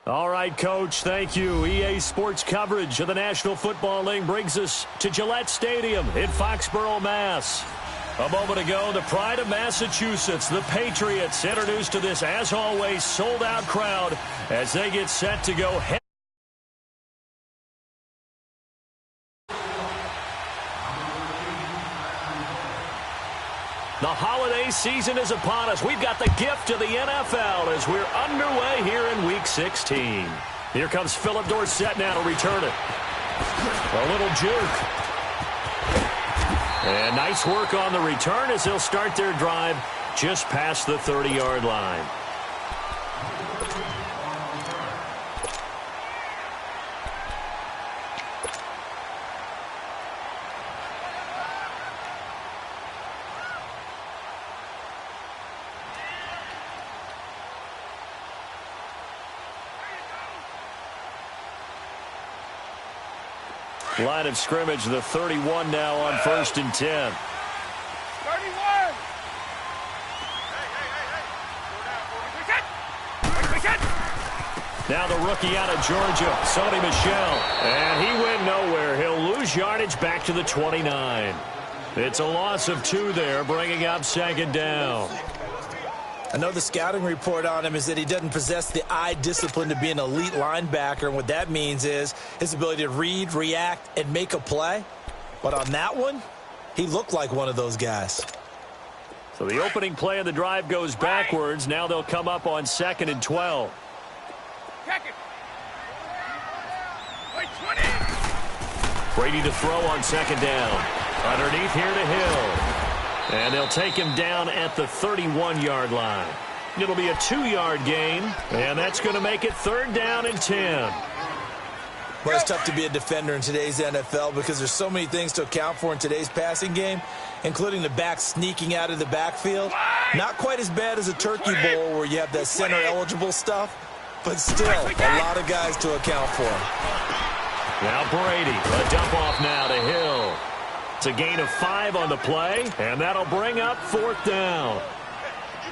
All right, Coach, thank you. EA Sports coverage of the National Football League brings us to Gillette Stadium in Foxborough, Mass. A moment ago, the pride of Massachusetts, the Patriots, introduced to this, as always, sold-out crowd as they get set to go head. The holiday season is upon us. We've got the gift of the NFL as we're underway here in Week 16. Here comes Philip Dorsett now to return it. A little juke. And nice work on the return as they'll start their drive just past the 30-yard line. Line of scrimmage, the 31 now on 1st and 10. 31. Now the rookie out of Georgia, Sony Michel. And he went nowhere. He'll lose yardage back to the 29. It's a loss of 2 there, bringing up 2nd down. I know the scouting report on him is that he doesn't possess the eye discipline to be an elite linebacker, and what that means is his ability to read, react, and make a play. But on that one, he looked like one of those guys. So the opening play of the drive goes backwards. Now they'll come up on 2nd and 12. Brady to throw on 2nd down. Underneath here to Hill. And they'll take him down at the 31-yard line. It'll be a 2-yard gain, and that's going to make it 3rd down and 10. Well, it's tough to be a defender in today's NFL because there's so many things to account for in today's passing game, including the back sneaking out of the backfield. Not quite as bad as a turkey bowl where you have that center-eligible stuff, but still a lot of guys to account for. Now Brady, a dump off now to Hill. It's a gain of 5 on the play, and that'll bring up 4th down.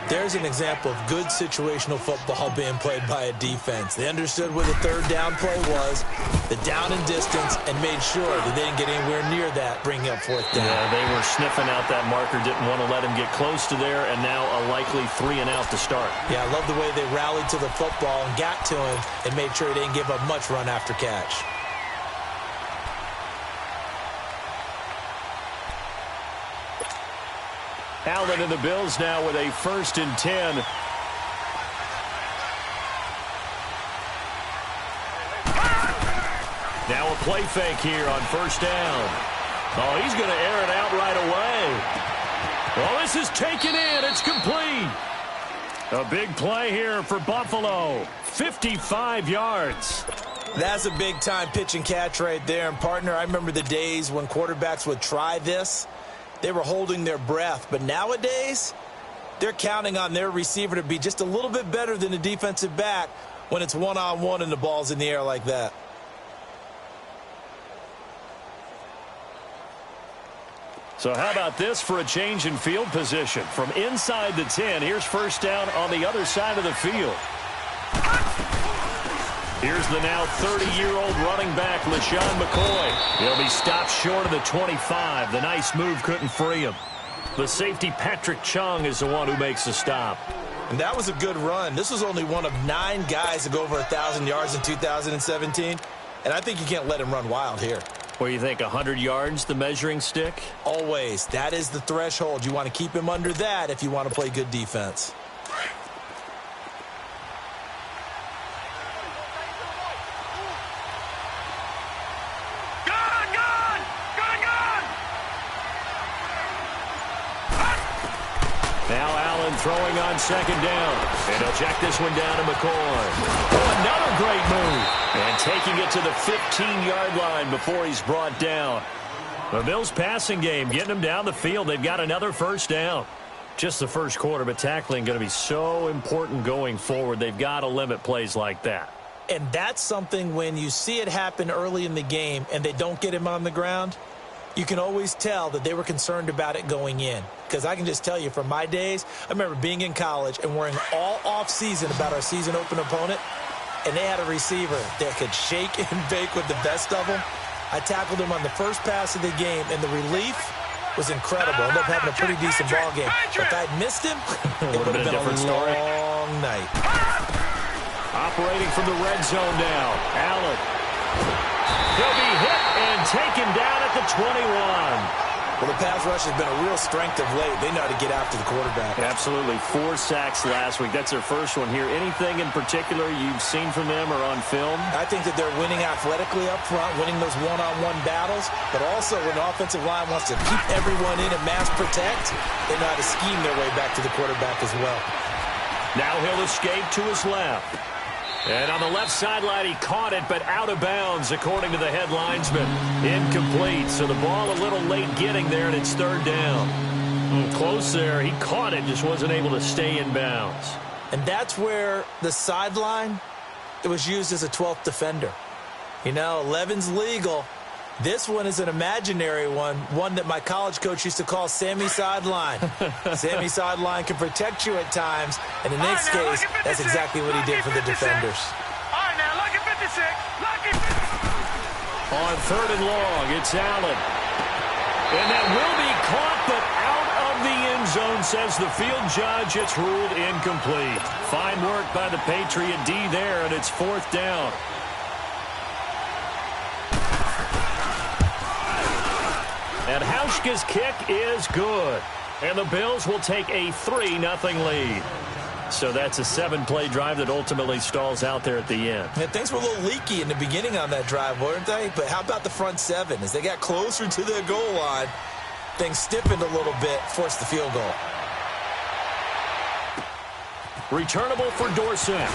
There's an example of good situational football being played by a defense. They understood where the 3rd down play was, the down and distance, and made sure that they didn't get anywhere near that, bringing up 4th down. Yeah, they were sniffing out that marker, didn't want to let him get close to there, and now a likely 3 and out to start. Yeah, I love the way they rallied to the football and got to him and made sure he didn't give up much run after catch. Allen and the Bills now with a 1st and 10. Now a play fake here on 1st down. Oh, he's going to air it out right away. Well, this is taken in. It's complete. A big play here for Buffalo. 55 yards. That's a big-time pitch and catch right there. And, partner, I remember the days when quarterbacks would try this. They were holding their breath. But nowadays, they're counting on their receiver to be just a little bit better than the defensive back when it's one-on-one and the ball's in the air like that. So how about this for a change in field position? From inside the 10, here's 1st down on the other side of the field. Here's the now 30-year-old running back, LaShawn McCoy. He'll be stopped short of the 25. The nice move couldn't free him. The safety, Patrick Chung, is the one who makes the stop. And that was a good run. This was only one of 9 guys to go over 1,000 yards in 2017. And I think you can't let him run wild here. What do you think, 100 yards, the measuring stick? Always. That is the threshold. You want to keep him under that if you want to play good defense. Now Allen throwing on 2nd down. And he'll check this one down to McCoy. Oh, another great move. And taking it to the 15-yard line before he's brought down. The Bills' passing game, getting them down the field. They've got another 1st down. Just the first quarter, but tackling going to be so important going forward. They've got to limit plays like that. And that's something when you see it happen early in the game and they don't get him on the ground, you can always tell that they were concerned about it going in. Because I can just tell you from my days, I remember being in college and worrying all off-season about our season open opponent. and they had a receiver that could shake and bake with the best of them. I tackled him on the first pass of the game, and the relief was incredible. Ended up having a pretty decent ball game. If I'd missed him, it would have been a long night. Operating from the red zone now. Allen. He'll be hit and taken down at the 21. Well, the pass rush has been a real strength of late. They know how to get after the quarterback. Absolutely. 4 sacks last week. That's their first one here. Anything in particular you've seen from them or on film? I think that they're winning athletically up front, winning those one-on-one battles, but also when the offensive line wants to keep everyone in and mass protect, they know how to scheme their way back to the quarterback as well. Now he'll escape to his left. And on the left sideline, he caught it, but out of bounds, according to the head linesman. Incomplete, so the ball a little late getting there, and it's third down. Close there. He caught it, just wasn't able to stay in bounds. And that's where the sideline, it was used as a 12th defender. You know, 11's legal. This one is an imaginary one that my college coach used to call Sammy Sideline. Sammy Sideline can protect you at times, and in this case, that's exactly what he did for the defenders. All right, now, lucky 56. Lucky 56. On third and long, it's Allen. And that will be caught, but out of the end zone, says the field judge. It's ruled incomplete. Fine work by the Patriot D there, and it's fourth down. And Hauschka's kick is good. And the Bills will take a 3-0 lead. So that's a 7-play drive that ultimately stalls out there at the end. Yeah, things were a little leaky in the beginning on that drive, weren't they? But how about the front 7? As they got closer to the goal line, things stiffened a little bit, forced the field goal. Returnable for Dorsett.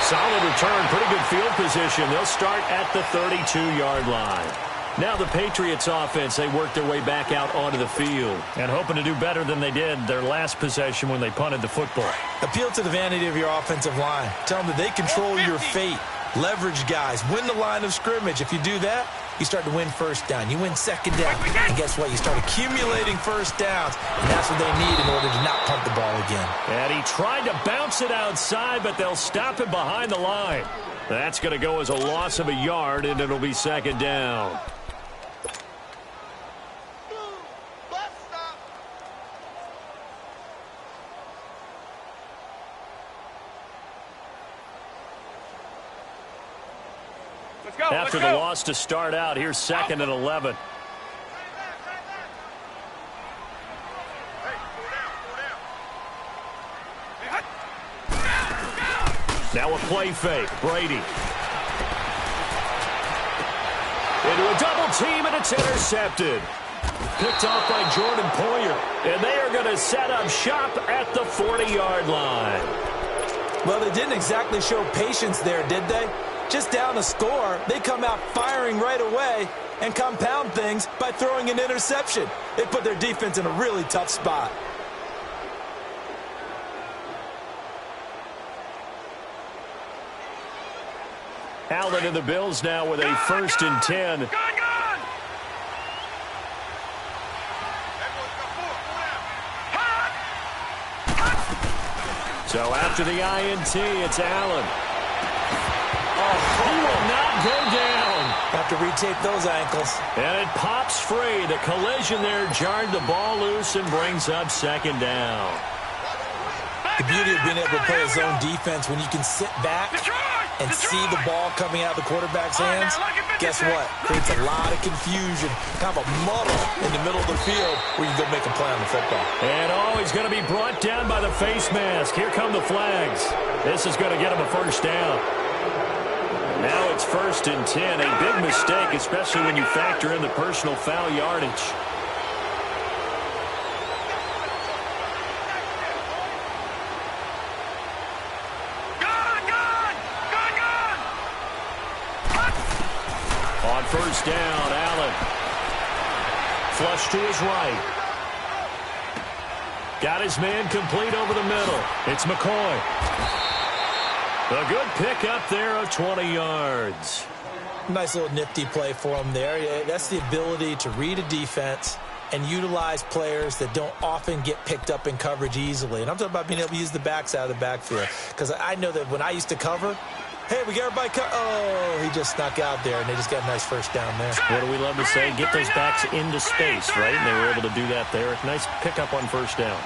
Solid return, pretty good field position. They'll start at the 32-yard line. Now the Patriots offense, they work their way back out onto the field and hoping to do better than they did their last possession when they punted the football. Appeal to the vanity of your offensive line. Tell them that they control your fate. Leverage guys. Win the line of scrimmage. If you do that, you start to win first down. You win second down. And guess what? You start accumulating first downs. And that's what they need in order to not punt the ball again. And he tried to bounce it outside, but they'll stop him behind the line. That's going to go as a loss of a yard, and it'll be second down. After the loss to start out, here's second and 11. Now a play fake. Brady. Into a double team, and it's intercepted. Picked off by Jordan Poyer. And they are going to set up shop at the 40-yard line. Well, they didn't exactly show patience there, did they? Just down a score, they come out firing right away and compound things by throwing an interception. They put their defense in a really tough spot. Allen and the Bills now with a 1st and 10. So after the INT, it's Allen. He will not go down. Have to retake those ankles. And it pops free. The collision there jarred the ball loose and brings up second down. The beauty of being able to play a zone defense when you can sit back and see the ball coming out of the quarterback's hands, guess what? Creates a lot of confusion, kind of a muddle in the middle of the field where you can go make a play on the football. And he's going to be brought down by the face mask. Here come the flags. This is going to get him a first down. Now it's 1st and 10. A big mistake, especially when you factor in the personal foul yardage. On first down, Allen. Flush to his right. Got his man complete over the middle. It's McCoy. A good pickup there of 20 yards. Nice little nifty play for him there. Yeah, that's the ability to read a defense and utilize players that don't often get picked up in coverage easily. And I'm talking about being able to use the backs out of the backfield. Because I know that when I used to cover, hey, we got everybody oh, he just snuck out there, and they just got a nice first down there. What do we love to say? Get those backs into space, right? And they were able to do that there. Nice pickup on first down.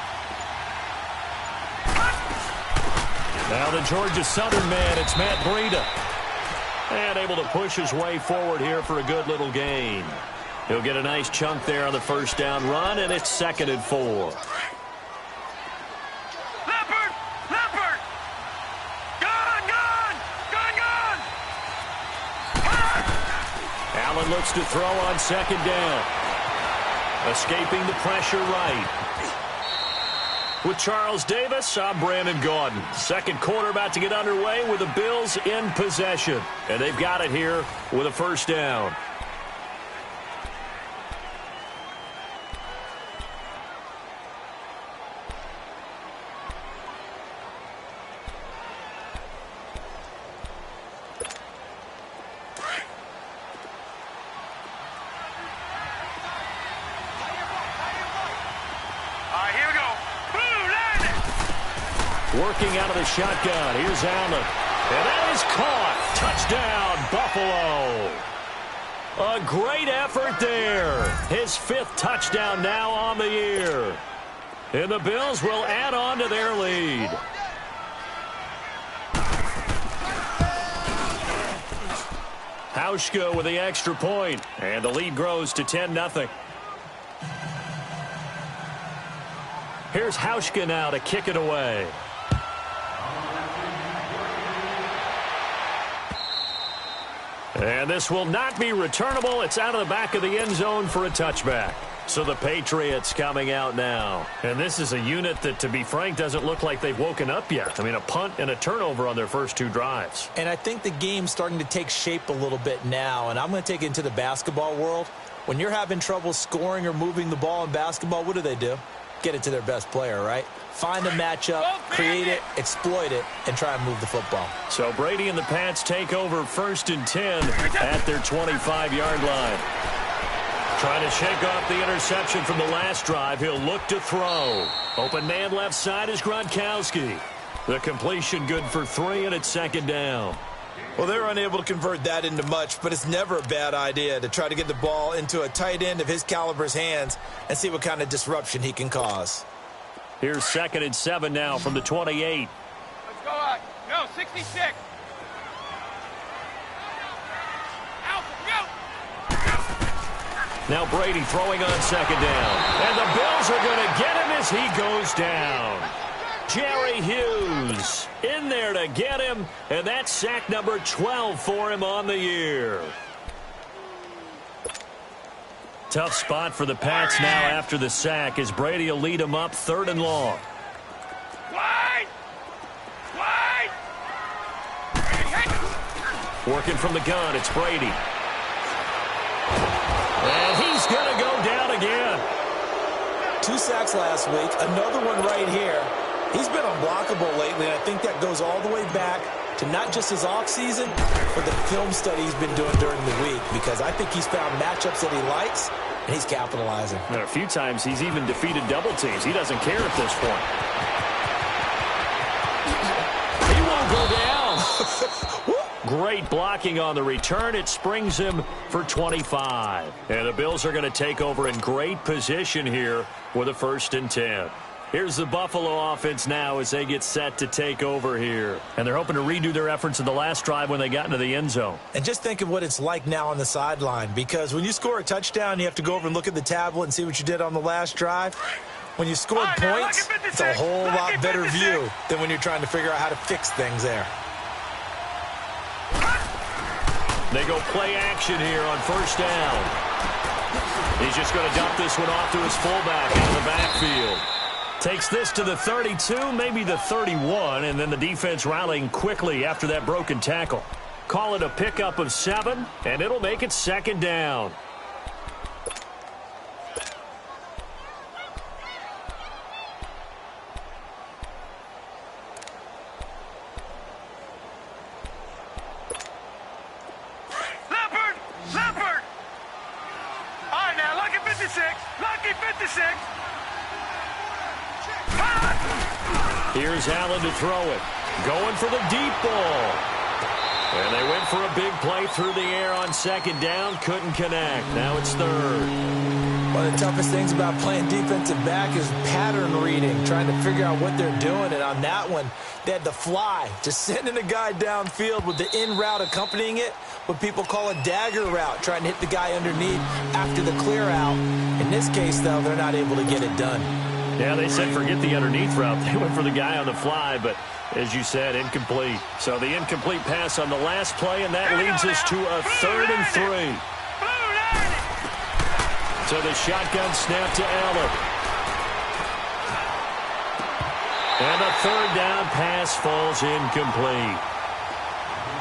Now the Georgia Southern man, it's Matt Breida. And able to push his way forward here for a good little gain. He'll get a nice chunk there on the first down run, and it's 2nd and 4. Leopard! Leopard! Gone! Gone! Gone! Gone! Allen looks to throw on 2nd down. Escaping the pressure right. With Charles Davis, I'm Brandon Gaudin. Second quarter about to get underway with the Bills in possession. And they've got it here with a first down. Working out of the shotgun. Here's Allen. And that is caught. Touchdown, Buffalo. A great effort there. His 5th touchdown now on the year. And the Bills will add on to their lead. Hauschka with the extra point. And the lead grows to 10-0. Here's Hauschka now to kick it away. And this will not be returnable. It's out of the back of the end zone for a touchback. So the Patriots coming out now. And this is a unit that, to be frank, doesn't look like they've woken up yet. I mean, a punt and a turnover on their first 2 drives. And I think the game's starting to take shape a little bit now. And I'm going to take it into the basketball world. When you're having trouble scoring or moving the ball in basketball, what do? Get it to their best player, right? Find a matchup, create it, exploit it, and try and move the football. So Brady and the Pats take over 1st and 10 at their 25-yard line. Trying to shake off the interception from the last drive. He'll look to throw. Open man left side is Gronkowski. The completion good for 3, and it's 2nd down. Well, they're unable to convert that into much, but it's never a bad idea to try to get the ball into a tight end of his caliber's hands and see what kind of disruption he can cause. Here's 2nd and 7 now from the 28. Let's go out. Go, 66. Now Brady throwing on 2nd down. And the Bills are going to get him as he goes down. Jerry Hughes in there to get him, and that's sack number 12 for him on the year. Tough spot for the Pats now after the sack as Brady will lead them up 3rd and long. Wide! Wide! Working from the gun, it's Brady. And he's going to go down again. 2 sacks last week, another one right here. He's been unblockable lately, and I think that goes all the way back to not just his offseason, but the film study he's been doing during the week, because I think he's found matchups that he likes, and he's capitalizing. And a few times he's even defeated double teams. He doesn't care at this point. He won't go down. Great blocking on the return. It springs him for 25. And the Bills are going to take over in great position here with a 1st and 10. Here's the Buffalo offense now as they get set to take over here. And they're hoping to redo their efforts in the last drive when they got into the end zone. And just think of what it's like now on the sideline, because when you score a touchdown, you have to go over and look at the tablet and see what you did on the last drive. When you scored points, it's a whole lot better view than when you're trying to figure out how to fix things there. They go play action here on 1st down. He's just going to dump this one off to his fullback out of the backfield. Takes this to the 32, maybe the 31, and then the defense rallying quickly after that broken tackle. Call it a pickup of 7, and it'll make it 2nd down. Leopard! Leopard! All right, now, look at 56. 56. Lucky 56. Here's Allen to throw it. Going for the deep ball. And they went for a big play through the air on second down. Couldn't connect. Now it's third. One of the toughest things about playing defensive back is pattern reading, trying to figure out what they're doing. And on that one, they had to fly, just sending a guy downfield with the in route accompanying it, what people call a dagger route, trying to hit the guy underneath after the clear out. In this case, though, they're not able to get it done. Yeah, they said forget the underneath route. They went for the guy on the fly, but as you said, incomplete. So the incomplete pass on the last play, and that leads us to a 3rd and 3. So the shotgun snap to Allen. And the 3rd down pass falls incomplete.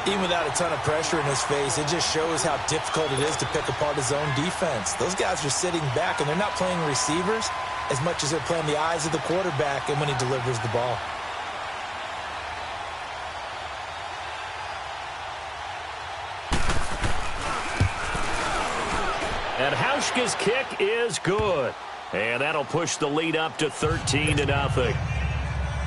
Even without a ton of pressure in his face, it just shows how difficult it is to pick apart his own defense. Those guys are sitting back, and they're not playing receivers as much as they're playing the eyes of the quarterback and when he delivers the ball. And Hauschka's kick is good. And that'll push the lead up to 13-0.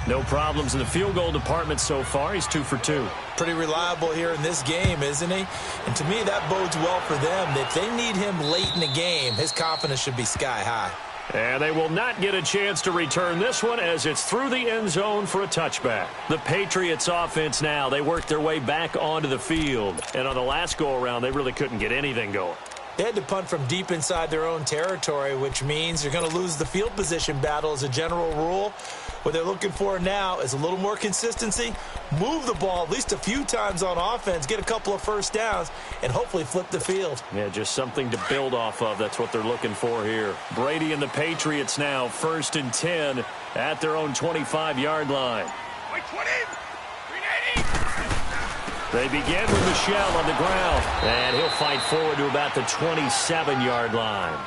No problems in the field goal department so far. He's 2 for 2. Pretty reliable here in this game, isn't he? And to me, that bodes well for them. If they need him late in the game, his confidence should be sky high. And they will not get a chance to return this one as it's through the end zone for a touchback. The Patriots offense now, they worked their way back onto the field. And on the last go-around, they really couldn't get anything going. They had to punt from deep inside their own territory, which means you're going to lose the field position battle as a general rule. What they're looking for now is a little more consistency, move the ball at least a few times on offense, get a couple of first downs, and hopefully flip the field. Yeah, just something to build off of. That's what they're looking for here. Brady and the Patriots now 1st and 10 at their own 25-yard line. Wait, 20. 380. They begin with Michel on the ground, and he'll fight forward to about the 27-yard line.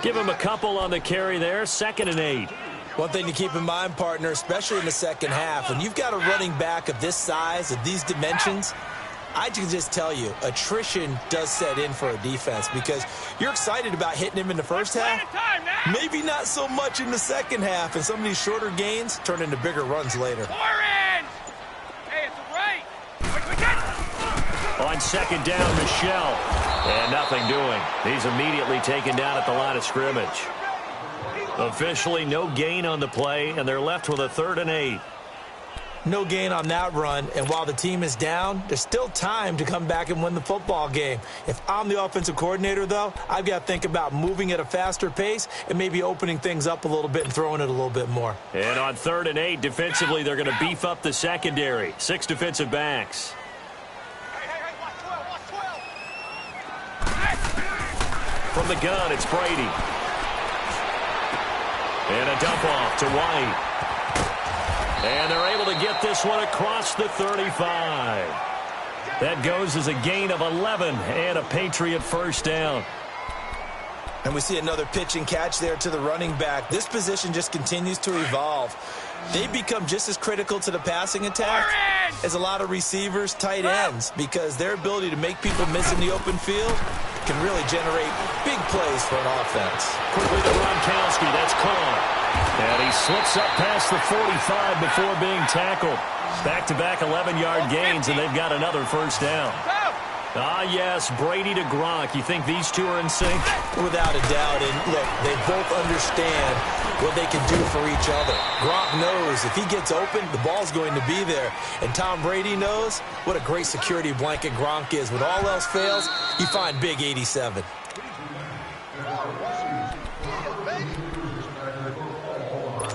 Give him a couple on the carry there, 2nd and 8. One thing to keep in mind, partner, especially in the second half, when you've got a running back of this size, of these dimensions, I can just tell you, attrition does set in for a defense because you're excited about hitting him in the first half, maybe not so much in the second half, and some of these shorter gains turn into bigger runs later. Hey, it's a right. On 2nd down, Michel, and nothing doing. He's immediately taken down at the line of scrimmage. Officially no gain on the play, and they're left with a 3rd and 8. No gain on that run, and while the team is down, there's still time to come back and win the football game. If I'm the offensive coordinator, though, I've got to think about moving at a faster pace and maybe opening things up a little bit and throwing it a little bit more. And on 3rd and 8, defensively, they're going to beef up the secondary. 6 defensive backs. From the gun, it's Brady. And a dump off to White. And they're able to get this one across the 35. That goes as a gain of 11 and a Patriot 1st down. And we see another pitch and catch there to the running back. This position just continues to evolve. They become just as critical to the passing attack as a lot of receivers, tight ends, because their ability to make people miss in the open field can really generate big plays for an offense. Quickly to Gronkowski, that's caught. And he slips up past the 45 before being tackled. Back-to-back 11-yard gains, and they've got another 1st down. Ah, yes, Brady to Gronk. You think these two are in sync? Without a doubt. And look, they both understand what they can do for each other. Gronk knows if he gets open, the ball's going to be there. And Tom Brady knows what a great security blanket Gronk is. When all else fails, you find big 87.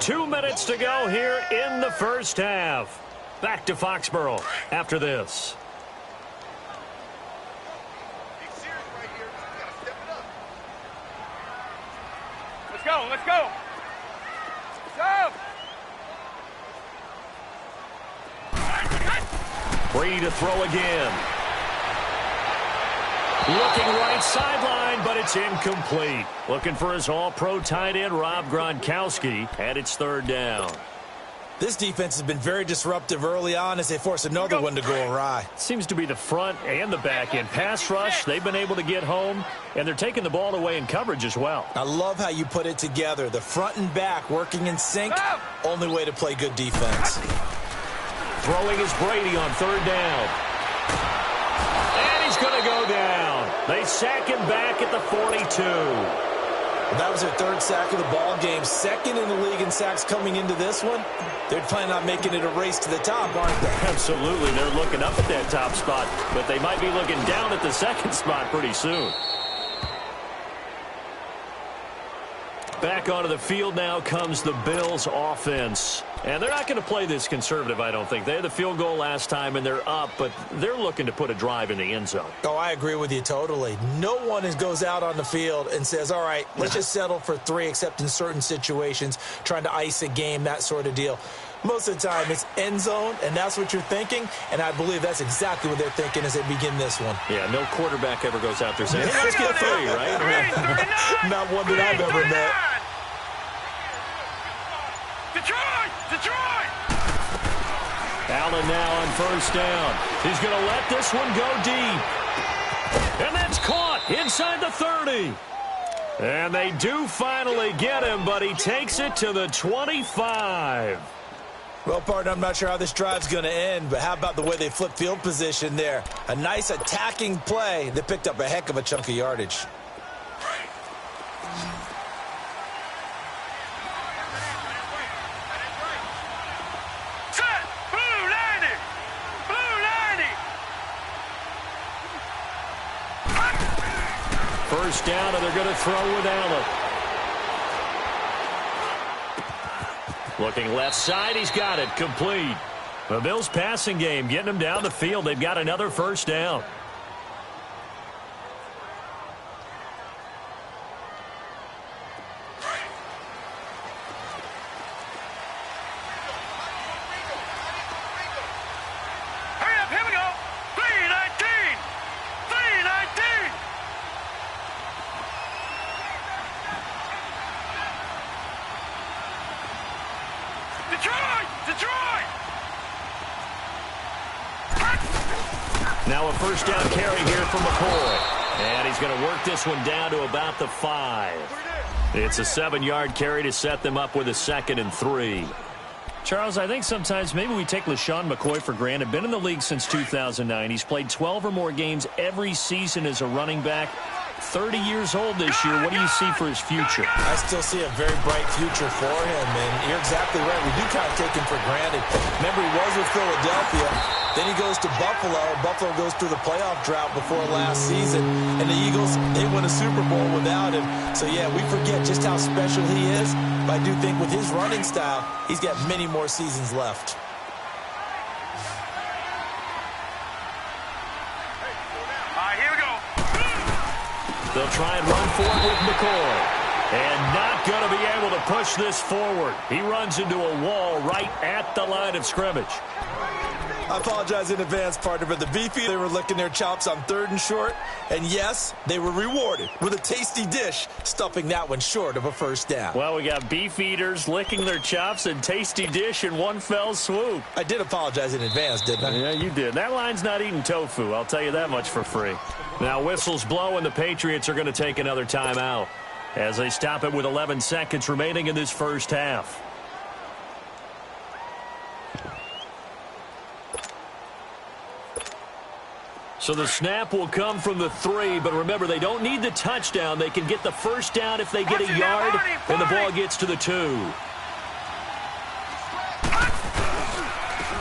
Two minutes to go here in the first half. Back to Foxborough after this. Let's go. Let's go. Go. Brady to throw again. Looking right sideline, but it's incomplete. Looking for his all-pro tight end, Rob Gronkowski, and it's 3rd down. This defense has been very disruptive early on as they force another one to go awry. Seems to be the front and the back end. Pass rush, they've been able to get home, and they're taking the ball away in coverage as well. I love how you put it together. The front and back working in sync, only way to play good defense. Throwing is Brady on third down. And he's going to go down. They sack him back at the 42. That was their third sack of the ball game. Second in the league in sacks coming into this one. They're planning on making it a race to the top, aren't they? Absolutely. They're looking up at that top spot, but they might be looking down at the second spot pretty soon. Back onto the field now comes the Bills offense. And they're not going to play this conservative, I don't think. They had the field goal last time, and they're up, but they're looking to put a drive in the end zone. Oh, I agree with you totally. No one goes out on the field and says, all right, let's just settle for 3, except in certain situations, trying to ice a game, that sort of deal. Most of the time, it's end zone, and that's what you're thinking, and I believe that's exactly what they're thinking as they begin this one. Yeah, no quarterback ever goes out there saying, hey, let's get 3, right? Not one that I've ever met. Detroit! Allen now on first down. He's going to let this one go deep. And that's caught inside the 30. And they do finally get him, but he takes it to the 25. Well, partner, I'm not sure how this drive's going to end, but how about the way they flip field position there? A nice attacking play that picked up a heck of a chunk of yardage. First down, and they're going to throw with Allen. Looking left side, he's got it, complete. The Bills' passing game getting them down the field. They've got another first down. Detroit! Now a first down carry here from McCoy. And he's going to work this one down to about the 5. It's a 7-yard carry to set them up with a 2nd and 3. Charles, I think sometimes maybe we take LaShawn McCoy for granted. Been in the league since 2009. He's played 12 or more games every season as a running back. 30 years old this year. What do you see for his future? I still see a very bright future for him, and you're exactly right. We do kind of take him for granted. Remember, he was with Philadelphia. Then he goes to Buffalo. Buffalo goes through the playoff drought before last season. And the Eagles, they win a Super Bowl without him. So, yeah, we forget just how special he is. But I do think with his running style, he's got many more seasons left. They'll try and run for it with McCoy. And not going to be able to push this forward. He runs into a wall right at the line of scrimmage. I apologize in advance, partner, but the Beefy, they were licking their chops on 3rd and short. And, yes, they were rewarded with a tasty dish, stuffing that one short of a first down. Well, we got beef eaters licking their chops and tasty dish in one fell swoop. I did apologize in advance, didn't I? Yeah, you did. That line's not eating tofu. I'll tell you that much for free. Now, whistles blow, and the Patriots are going to take another timeout as they stop it with 11 seconds remaining in this first half. So the snap will come from the 3, but remember, they don't need the touchdown. They can get the first down if they get a yard, and the ball gets to the 2.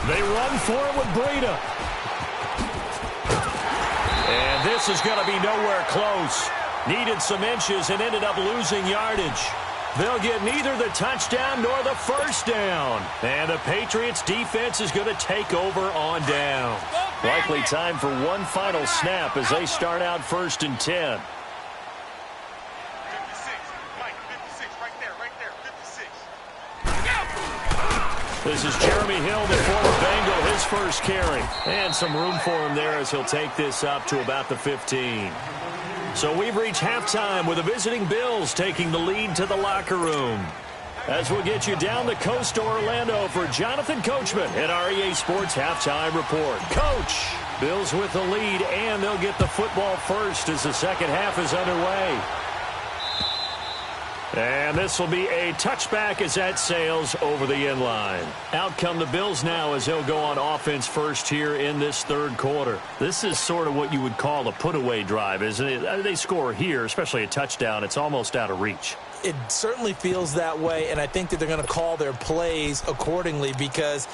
They run for it with Breida. And this is going to be nowhere close. Needed some inches and ended up losing yardage. They'll get neither the touchdown nor the first down. And the Patriots defense is going to take over on down. Likely time for one final snap as they start out 1st and 10. 56. Mike, 56. Right there. 56. This is Jeremy Hill, the former Bengal, his first carry. And some room for him there as he'll take this up to about the 15. So we've reached halftime with the visiting Bills taking the lead to the locker room. as we'll get you down the coast to Orlando for Jonathan Coachman at our EA Sports Halftime Report. Coach, Bills with the lead, and they'll get the football first as the second half is underway. And this will be a touchback as that sails over the end line. Out come the Bills now as they'll go on offense first here in this third quarter. This is sort of what you would call a put-away drive, isn't it? They score here, especially a touchdown. It's almost out of reach. It certainly feels that way, and I think that they're going to call their plays accordingly because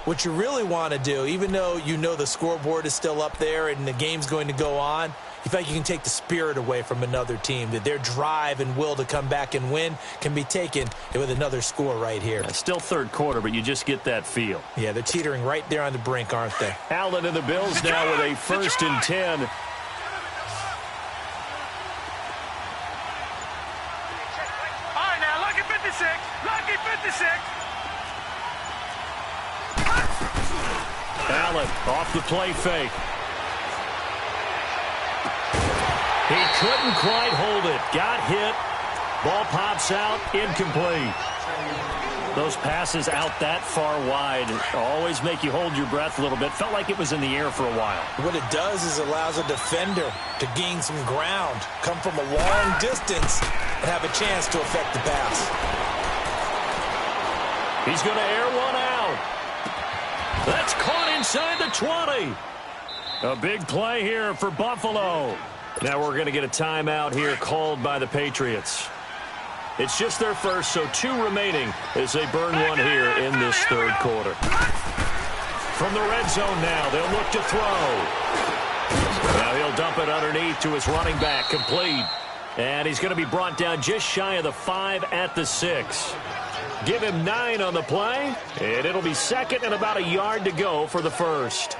what you really want to do, even though you know the scoreboard is still up there and the game's going to go on, you feel like you can take the spirit away from another team, that their drive and will to come back and win can be taken with another score right here. It's still third quarter, but you just get that feel. Yeah, they're teetering right there on the brink, aren't they? Allen and the Bills now with a 1st and 10. All right, now, lucky 56. Lucky 56. Allen off the play fake. He couldn't quite hold it. Got hit. Ball pops out. Incomplete. Those passes out that far wide always make you hold your breath a little bit. Felt like it was in the air for a while. What it does is allows a defender to gain some ground, come from a long distance, and have a chance to affect the pass. He's going to air one out. That's caught inside the 20. A big play here for Buffalo. Now we're going to get a timeout here called by the Patriots. It's just their first, so 2 remaining as they burn one here in this third quarter. From the red zone now, they'll look to throw. Now he'll dump it underneath to his running back, complete. And he's going to be brought down just shy of the 5 at the 6. Give him 9 on the play, and it'll be second and about a yard to go for the first.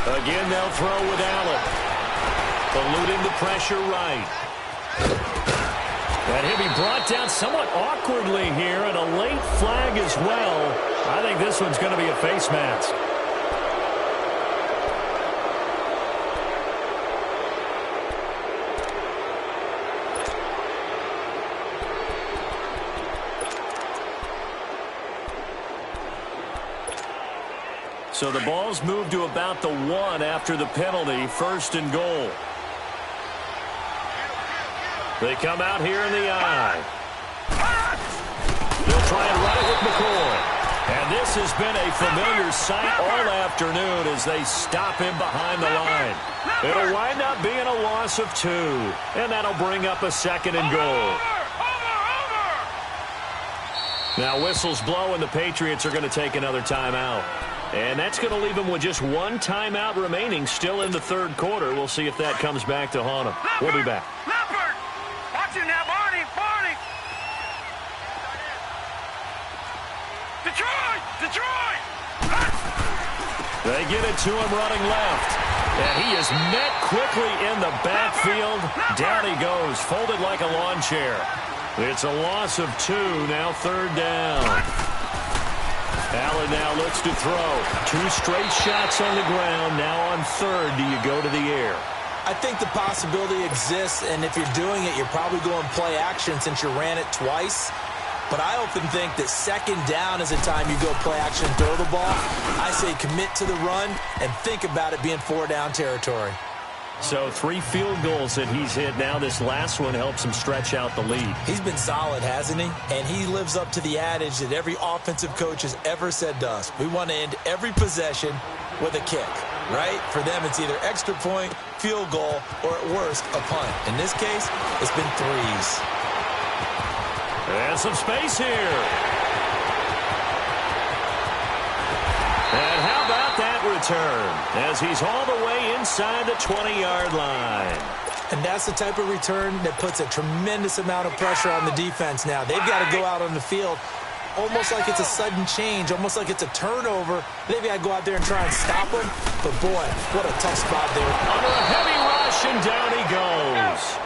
Again, they'll throw with Allen. Eluding the pressure right. And he'll be brought down somewhat awkwardly here, and a late flag as well. I think this one's going to be a face mask. So the ball's moved to about the 1 after the penalty, 1st and goal. They come out here in the eye. They'll try and run it with McCoy. And this has been a familiar sight all afternoon as they stop him behind the line. It'll wind up being a loss of 2. And that'll bring up a 2nd and goal. Now whistles blow and the Patriots are going to take another timeout. And that's going to leave them with just 1 timeout remaining still in the third quarter. We'll see if that comes back to haunt them. We'll be back. Leopard! Watch him now, Barney! Barney! Detroit! Detroit! They get it to him running left. And he is met quickly in the backfield. Down he goes, folded like a lawn chair. It's a loss of 2, now 3rd down. Allen now looks to throw. 2 straight shots on the ground. Now on 3rd, do you go to the air? I think the possibility exists, and if you're doing it, you're probably going play action since you ran it twice. But I often think that 2nd down is the time you go play action and throw the ball. I say commit to the run and think about it being 4-down territory. So 3 field goals that he's hit. Now this last one helps him stretch out the lead. He's been solid, hasn't he? And he lives up to the adage that every offensive coach has ever said to us. We want to end every possession with a kick, right? For them, it's either extra point, field goal, or at worst, a punt. In this case, it's been 3s. And some space here. And how about that return as he's all the way inside the 20-yard line. And that's the type of return that puts a tremendous amount of pressure on the defense now. They've got to go out on the field almost like it's a sudden change, almost like it's a turnover. They've got to go out there and try and stop him. But, boy, what a tough spot there. Under a heavy rush, and down he goes.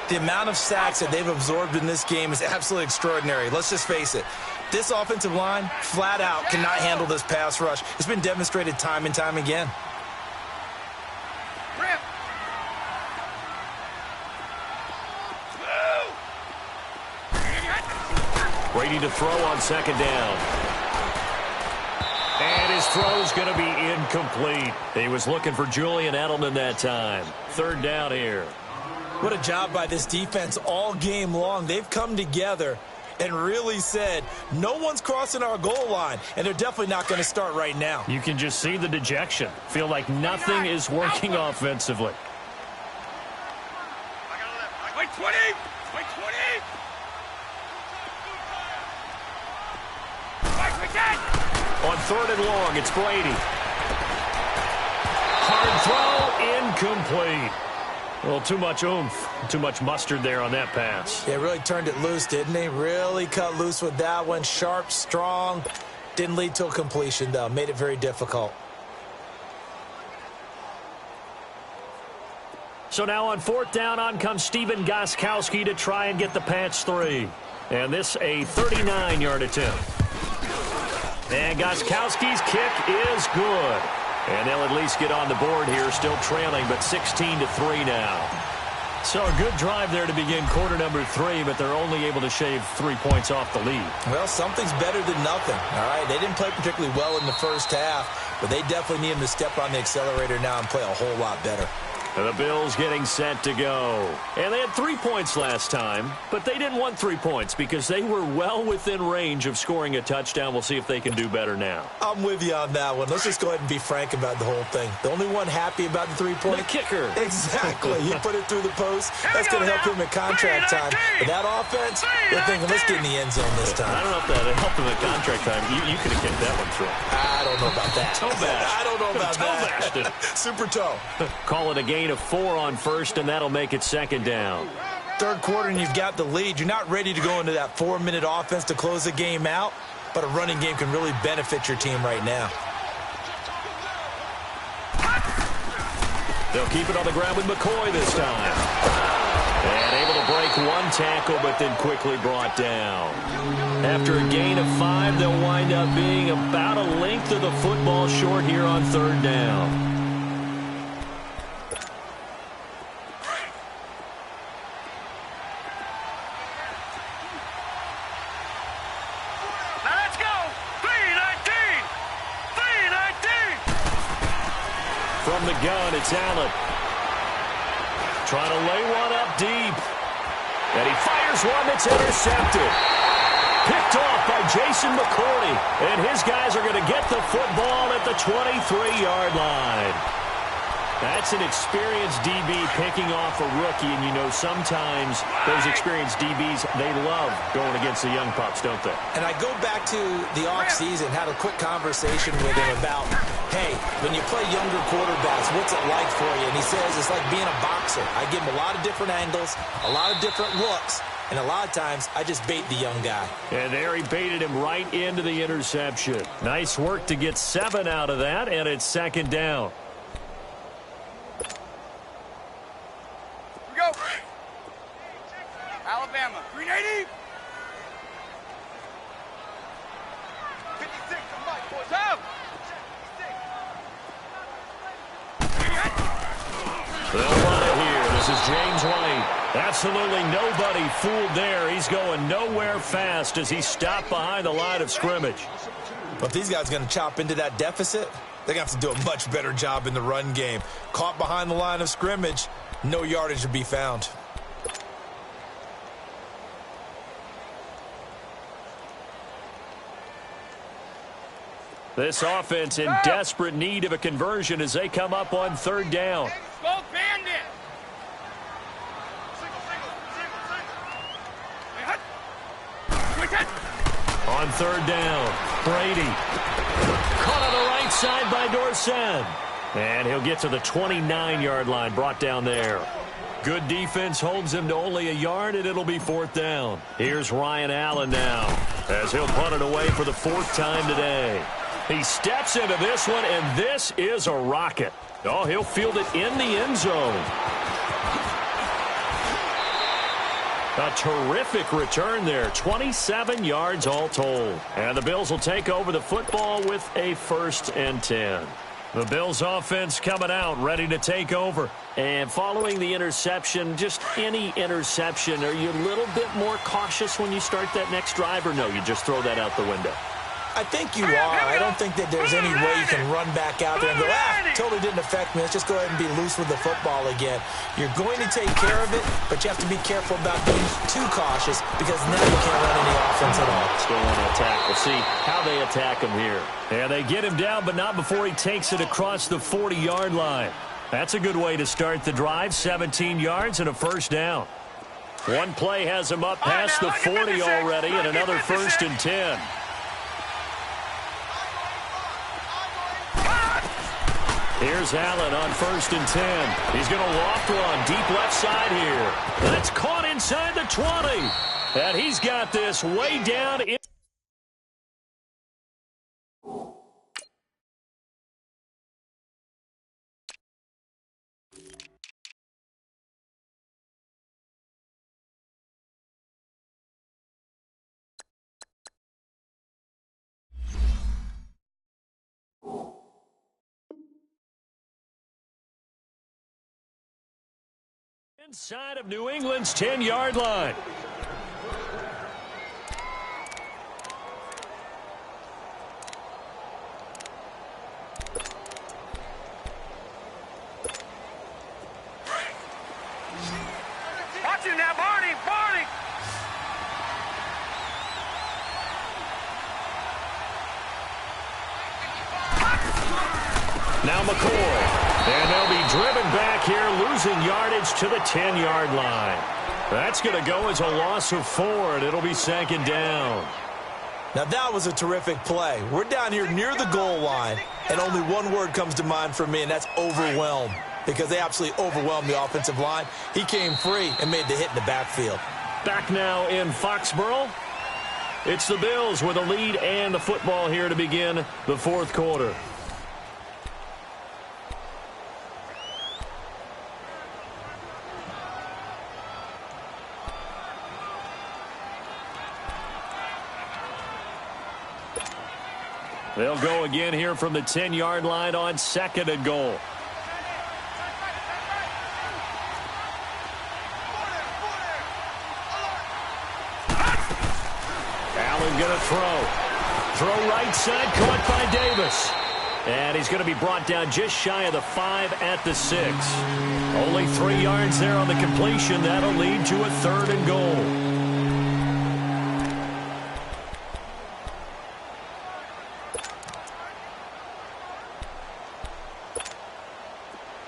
The amount of sacks that they've absorbed in this game is absolutely extraordinary. Let's just face it. This offensive line, flat out, cannot handle this pass rush. It's been demonstrated time and time again. Brady to throw on second down. And his throw's going to be incomplete. He was looking for Julian Edelman that time. Third down here. What a job by this defense all game long. They've come together and really said, no one's crossing our goal line, and they're definitely not going to start right now. You can just see the dejection. Feel like nothing is working offensively. Wait 20! Wait 20! On third and long, it's Brady. Hard throw, incomplete. Well, too much oomph, too much mustard there on that pass. They really turned it loose, didn't they? Really cut loose with that one. Sharp, strong. Didn't lead to a completion, though. Made it very difficult. So now on fourth down, on comes Stephen Gostkowski to try and get the Pats 3. And this a 39-yard attempt. And Gostkowski's kick is good. And they'll at least get on the board here, still trailing, but 16-3 now. So a good drive there to begin quarter number 3, but they're only able to shave 3 points off the lead. Well, something's better than nothing, all right? They didn't play particularly well in the first half, but they definitely need them to step on the accelerator now and play a whole lot better. And the Bills getting set to go. And they had 3 points last time, but they didn't want 3 points because they were well within range of scoring a touchdown. We'll see if they can do better now. I'm with you on that one. Let's just go ahead and be frank about the whole thing. The only one happy about the 3-point? The kicker. Exactly. He put it through the post. That's going to help him at contract time. But that offense, they're thinking, let's get in the end zone this time. I don't know if that helped him at contract time. You could have kicked that one through. I don't know about that. Toe bash. I don't know about that. Toe bashed it. Super toe. Call it a gain of 4 on first, and that'll make it second down. Third quarter, and you've got the lead. You're not ready to go into that 4-minute offense to close the game out, but a running game can really benefit your team right now. They'll keep it on the ground with McCoy this time. And able to break one tackle, but then quickly brought down. After a gain of 5, they'll wind up being about a length of the football short here on third down. From the gun, it's Allen. Trying to lay one up deep. And he fires one that's intercepted. Picked off by Jason McCourty. And his guys are going to get the football at the 23-yard line. That's an experienced DB picking off a rookie, and you know sometimes those experienced DBs, they love going against the young pups, don't they? And I go back to the offseason, had a quick conversation with him about, hey, when you play younger quarterbacks, what's it like for you? And he says it's like being a boxer. I give him a lot of different angles, a lot of different looks, and a lot of times I just bait the young guy. And there he baited him right into the interception. Nice work to get 7 out of that, and it's second down. Go. Alabama, 380. 56, come back, boys. Out. They'll run it here. This is James White. Absolutely nobody fooled there. He's going nowhere fast as he stopped behind the line of scrimmage. But if these guys are going to chop into that deficit, they're going to have to do a much better job in the run game. Caught behind the line of scrimmage, no yardage to be found. This offense in desperate need of a conversion as they come up on third down. Go bandit. On third down, Brady. Caught on the right side by Dorsett. And he'll get to the 29-yard line, brought down there. Good defense holds him to only a yard, and it'll be fourth down. Here's Ryan Allen now, as he'll punt it away for the 4th time today. He steps into this one, and this is a rocket. Oh, he'll field it in the end zone. A terrific return there. 27 yards all told. And the Bills will take over the football with a 1st and 10. The Bills offense coming out, ready to take over. And following the interception, just any interception, are you a little bit more cautious when you start that next drive, or no, you just throw that out the window? I think you are. I don't think that there's any way you can run back out there and go, totally didn't affect me. Let's just go ahead and be loose with the football again. You're going to take care of it, but you have to be careful about being too cautious because now you can't run any offense at all. Still on attack. We'll see how they attack him here. And they get him down, but not before he takes it across the 40-yard line. That's a good way to start the drive. 17 yards and a 1st down. One play has him up past the 40 already, and another 1st and 10. Here's Allen on 1st and 10. He's going to loft one deep left side here. That's caught inside the 20. And he's got this way down. Inside of New England's 10-yard line. Watch him now, Barney! Barney! Now McCoy. And they'll be driven back here, losing yardage to the 10-yard line. That's going to go as a loss of 4, and it'll be 2nd down. Now, that was a terrific play. We're down here near the goal line, and only one word comes to mind for me, and that's overwhelmed, because they absolutely overwhelmed the offensive line. He came free and made the hit in the backfield. Back now in Foxborough. It's the Bills with a lead and the football here to begin the 4th quarter. They'll go again here from the 10-yard line on 2nd and goal. Allen going to throw. Throw right side, caught by Davis. And he's going to be brought down just shy of the 5 at the 6. Only 3 yards there on the completion. That'll lead to a 3rd and goal.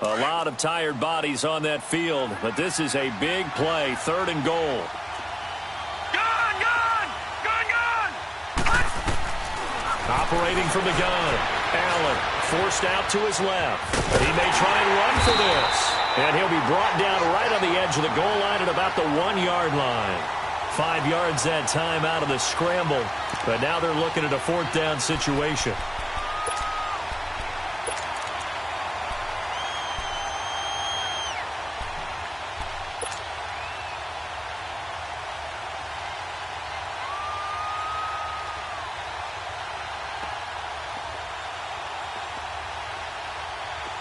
A lot of tired bodies on that field, but this is a big play. 3rd and goal. Gun! Gun! Gun! Gun! Operating from the gun. Allen forced out to his left. He may try and run for this. And he'll be brought down right on the edge of the goal line at about the 1-yard line. 5 yards that time out of the scramble. But now they're looking at a 4th down situation.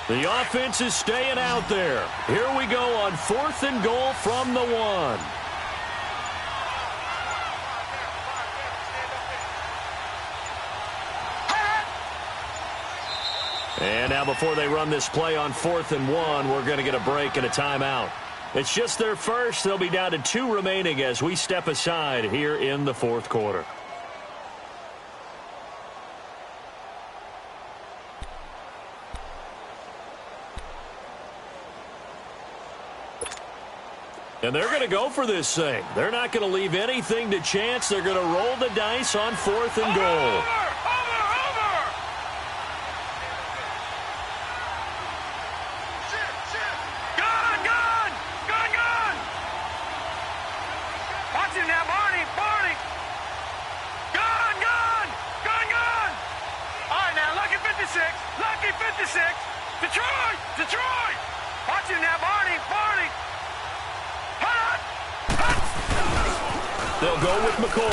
The offense is staying out there. Here we go on 4th and goal from the 1. And now before they run this play on 4th and 1, we're going to get a break and a timeout. It's just their first. They'll be down to 2 remaining as we step aside here in the 4th quarter. And they're going to go for this thing. They're not going to leave anything to chance. They're going to roll the dice on 4th and goal. Over! Gun! Gun! Gun! Gun! Watch him now, Barney! Barney! Gun! Gun! Gun! Gun! All right, now, lucky 56! Lucky 56! Detroit! Detroit! Watch him now, Barney! Barney! They'll go with McCoy.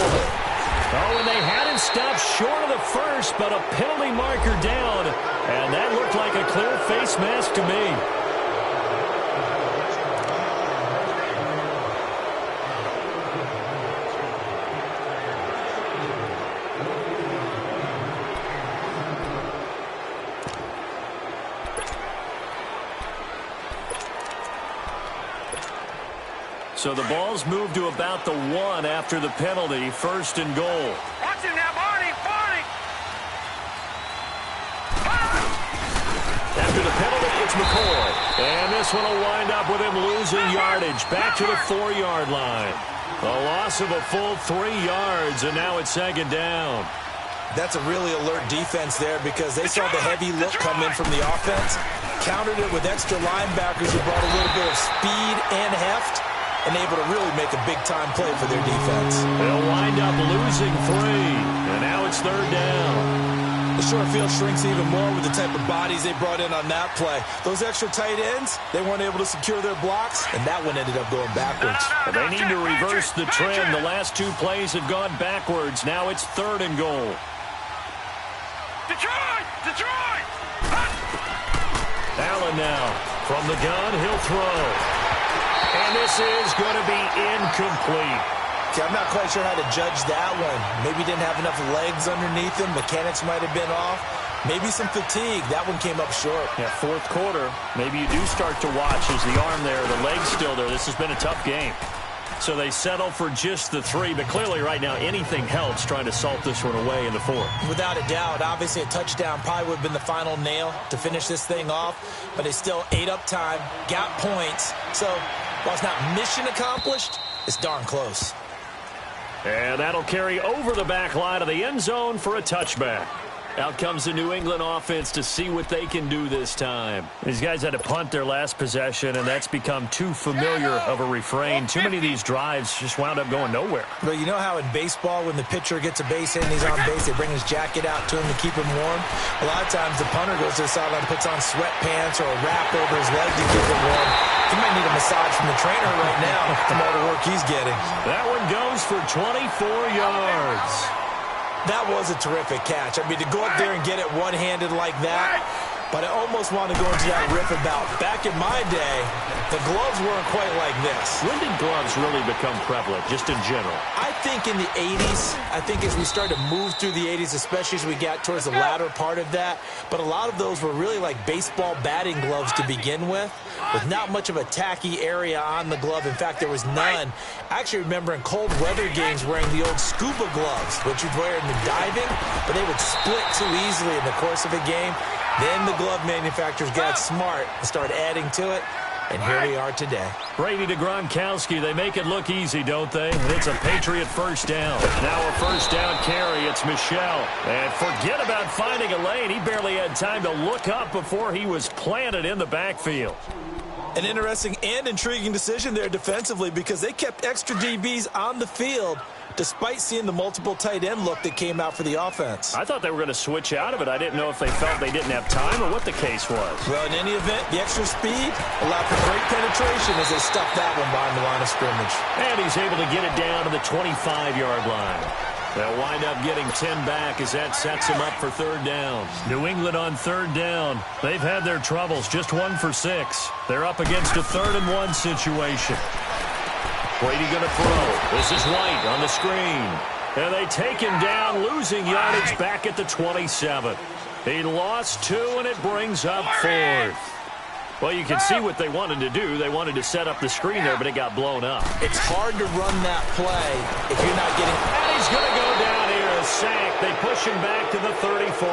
Oh, and they had him stopped short of the first, but a penalty marker down. And that looked like a clear face mask to me. So the ball's moved to about the 1 after the penalty, 1st and goal. Watch him now, Barney, Barney. After the penalty, it's McCoy. And this one will wind up with him losing yardage back to the 4-yard line. A loss of a full 3 yards, and now it's 2nd down. That's a really alert defense there because they saw the heavy look come in from the offense, countered it with extra linebackers who brought a little bit of speed and heft, and able to really make a big-time play for their defense. They'll wind up losing 3, and now it's 3rd down. The short field shrinks even more with the type of bodies they brought in on that play. Those extra tight ends, they weren't able to secure their blocks, and that one ended up going backwards. They need to reverse the trend. The last 2 plays have gone backwards. Now it's 3rd and goal. Detroit! Detroit! Allen now from the gun. He'll throw. And this is going to be incomplete. Okay, I'm not quite sure how to judge that one. Maybe didn't have enough legs underneath him. Mechanics might have been off. Maybe some fatigue. That one came up short. Yeah, 4th quarter. Maybe you do start to watch as the arm there, the leg's still there. This has been a tough game. So they settle for just the 3, but clearly right now anything helps trying to salt this one away in the 4th. Without a doubt, obviously a touchdown probably would have been the final nail to finish this thing off, but they still ate up time, got points. So while it's not mission accomplished, it's darn close. And that'll carry over the back line of the end zone for a touchback. Out comes the New England offense to see what they can do this time. These guys had to punt their last possession, and that's become too familiar of a refrain. Too many of these drives just wound up going nowhere. But you know how in baseball, when the pitcher gets a base hit and he's on base, they bring his jacket out to him to keep him warm? A lot of times the punter goes to the sideline, puts on sweatpants or a wrap over his leg to keep him warm. He might need a massage from the trainer right now from all the work he's getting. That one goes for 24 yards. That was a terrific catch. I mean, to go up there and get it one-handed like that, but I almost want to go into that riff about back in my day, the gloves weren't quite like this. When did gloves really become prevalent, just in general? I think in the 80s. I think as we started to move through the 80s, especially as we got towards the latter part of that, but a lot of those were really like baseball batting gloves to begin with not much of a tacky area on the glove. In fact, there was none. I actually remember in cold weather games wearing the old scuba gloves, which you'd wear in the diving, but they would split too easily in the course of a game. Then the glove manufacturers got smart and started adding to it, and here we are today. Brady to Gronkowski. They make it look easy, don't they? And it's a Patriot first down. Now a first down carry. It's Michel. And forget about finding a lane. He barely had time to look up before he was planted in the backfield. An interesting and intriguing decision there defensively because they kept extra DBs on the field despite seeing the multiple tight end look that came out for the offense. I thought they were going to switch out of it. I didn't know if they felt they didn't have time or what the case was. Well, in any event, the extra speed allowed for great penetration as they stuffed that one behind the line of scrimmage. And he's able to get it down to the 25-yard line. They'll wind up getting 10 back as that sets him up for 3rd down. New England on 3rd down. They've had their troubles, just 1 for 6. They're up against a 3rd and 1 situation. Brady going to throw. This is White on the screen. And they take him down, losing yardage back at the 27. He lost 2, and it brings up 4th. Well, you can see what they wanted to do. They wanted to set up the screen there, but it got blown up. It's hard to run that play if you're not getting... And he's going to go down here, a sack. They push him back to the 34.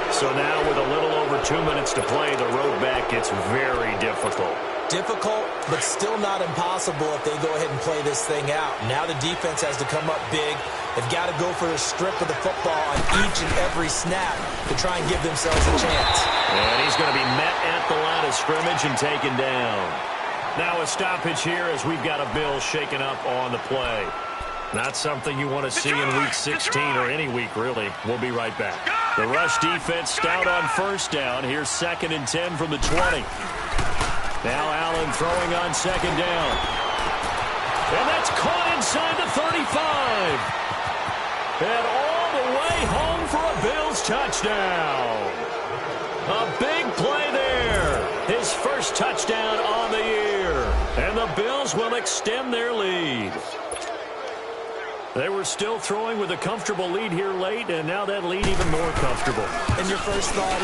So now with a little over 2 minutes to play, the road back gets very difficult. Difficult, but still not impossible if they go ahead and play this thing out. Now the defense has to come up big. They've got to go for a strip of the football on each and every snap to try and give themselves a chance. And he's going to be met at the line of scrimmage and taken down. Now a stoppage here as we've got a Bill shaken up on the play. Not something you want to see in Week 16 or any week, really. We'll be right back. The rush defense stout on first down. Here's 2nd and 10 from the 20. Now Allen throwing on 2nd down. And that's caught inside the 35. And all the way home for a Bills touchdown. A big play there. His first touchdown on the year. And the Bills will extend their lead. They were still throwing with a comfortable lead here late, and now that lead even more comfortable. And your first thought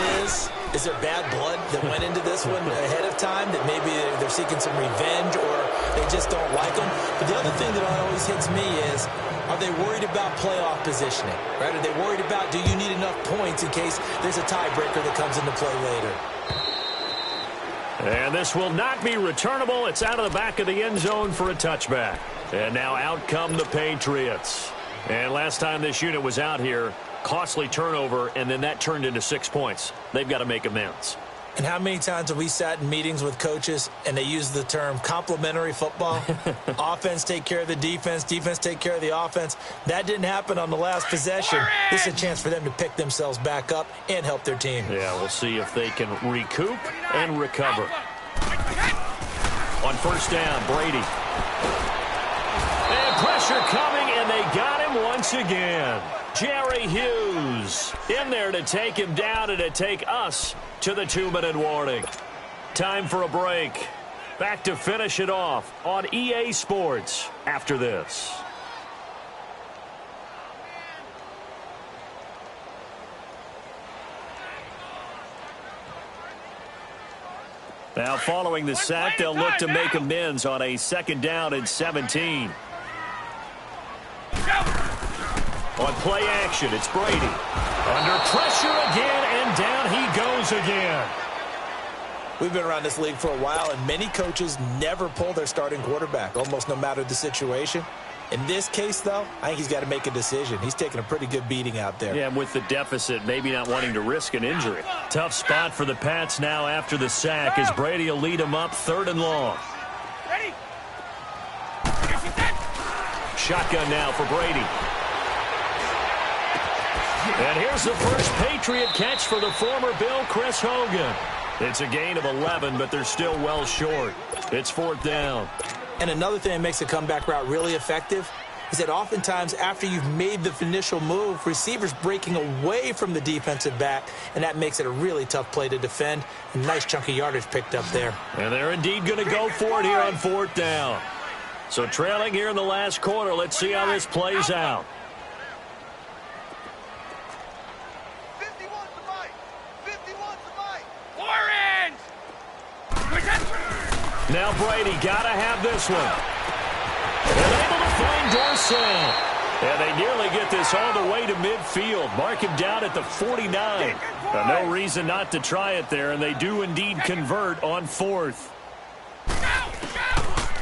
is there bad blood that went into this one ahead of time, that maybe they're seeking some revenge or they just don't like them? But the other thing that always hits me is, are they worried about playoff positioning? Right? Are they worried about, do you need enough points in case there's a tiebreaker that comes into play later? And this will not be returnable. It's out of the back of the end zone for a touchback. And now out come the Patriots. And last time this unit was out here, costly turnover, and then that turned into 6 points. They've got to make amends. And how many times have we sat in meetings with coaches and they use the term complementary football? Offense take care of the defense, defense take care of the offense. That didn't happen on the last possession. This is a chance for them to pick themselves back up and help their team. Yeah, we'll see if they can recoup and recover. On first down, Brady. And pressure coming, and they got him once again. Jerry Hughes in there to take him down and to take us to the 2-minute warning. Time for a break. Back to finish it off on EA Sports after this. Now following the sack, they'll look to make amends on a 2nd down and 17. On play action, it's Brady. Under pressure again, and down he goes again. We've been around this league for a while, and many coaches never pull their starting quarterback, almost no matter the situation. In this case, though, I think he's got to make a decision. He's taking a pretty good beating out there. Yeah, and with the deficit, maybe not wanting to risk an injury. Tough spot for the Pats now after the sack as Brady will lead them up 3rd and long. Ready? Shotgun now for Brady. And here's the first Patriot catch for the former Bill, Chris Hogan. It's a gain of 11, but they're still well short. It's 4th down. And another thing that makes a comeback route really effective is that oftentimes after you've made the initial move, receivers breaking away from the defensive back, and that makes it a really tough play to defend. A nice chunk of yardage picked up there. And they're indeed going to go for it here on 4th down. So trailing here in the last quarter, let's see how this plays out. Now Brady got to have this one. And able to find Dorsett. And they nearly get this all the way to midfield. Mark him down at the 49. No reason not to try it there, and they do indeed convert on 4th.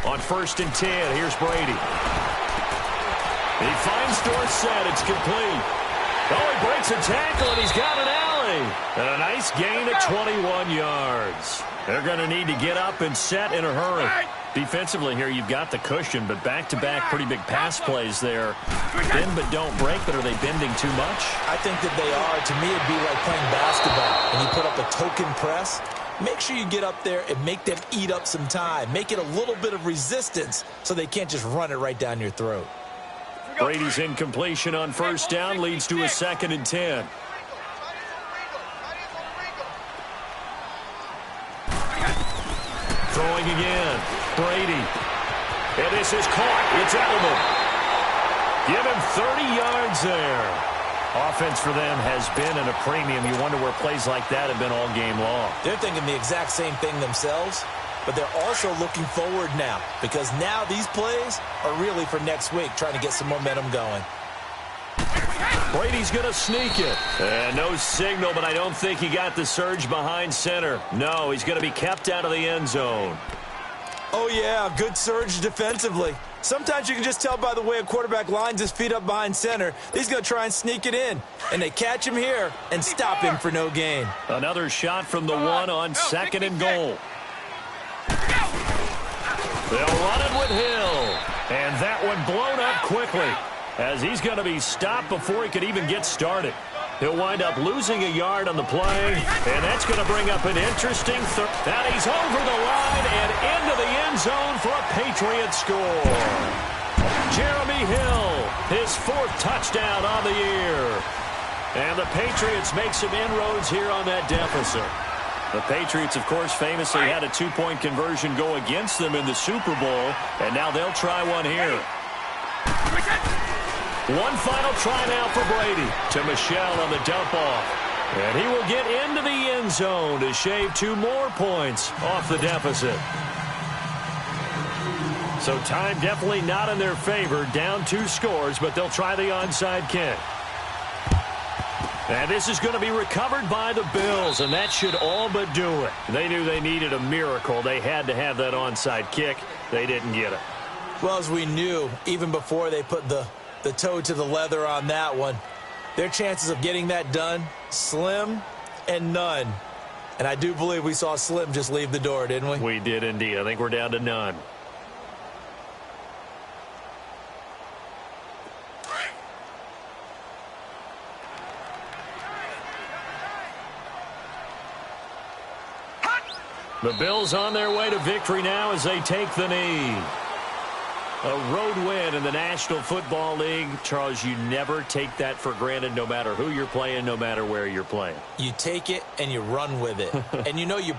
On 1st and 10, here's Brady. He finds Dorsett. It's complete. Oh, he breaks a tackle, and he's got an alley. And a nice gain of 21 yards. They're going to need to get up and set in a hurry. Defensively here, you've got the cushion, but back-to-back pretty big pass plays there. Bend but don't break, but are they bending too much? I think that they are. To me, it'd be like playing basketball. When you put up a token press, make sure you get up there and make them eat up some time. Make it a little bit of resistance so they can't just run it right down your throat. Brady's incompletion on 1st down leads to a 2nd and 10. Throwing again. Brady. And this is caught. It's Edelman. Give him 30 yards there. Offense for them has been at a premium. You wonder where plays like that have been all game long. They're thinking the exact same thing themselves, but they're also looking forward now because now these plays are really for next week, trying to get some momentum going. Brady's going to sneak it. And no signal, but I don't think he got the surge behind center. No, he's going to be kept out of the end zone. Oh, yeah, good surge defensively. Sometimes you can just tell by the way a quarterback lines his feet up behind center. He's going to try and sneak it in. And they catch him here and stop him for no gain. Another shot from the 1 on 2nd and goal. They'll run it with Hill. And that one blown up quickly, as he's going to be stopped before he could even get started. He'll wind up losing a yard on the play, and that's going to bring up an interesting third. And he's over the line and into the end zone for a Patriot score. Jeremy Hill, his 4th touchdown on the year. And the Patriots make some inroads here on that deficit. The Patriots, of course, famously had a 2-point conversion go against them in the Super Bowl, and now they'll try one here. One final try now for Brady to Michel on the dump off. And he will get into the end zone to shave 2 more points off the deficit. So time definitely not in their favor. Down 2 scores, but they'll try the onside kick. And this is going to be recovered by the Bills, and that should all but do it. They knew they needed a miracle. They had to have that onside kick. They didn't get it. Well, as we knew, even before they put the toe to the leather on that one, their chances of getting that done, slim and none. And I do believe we saw Slim just leave the door, didn't we? We did indeed. I think we're down to none. The Bills on their way to victory now as they take the knee. A road win in the National Football League. Charles, you never take that for granted no matter who you're playing, no matter where you're playing. You take it and you run with it. And you know you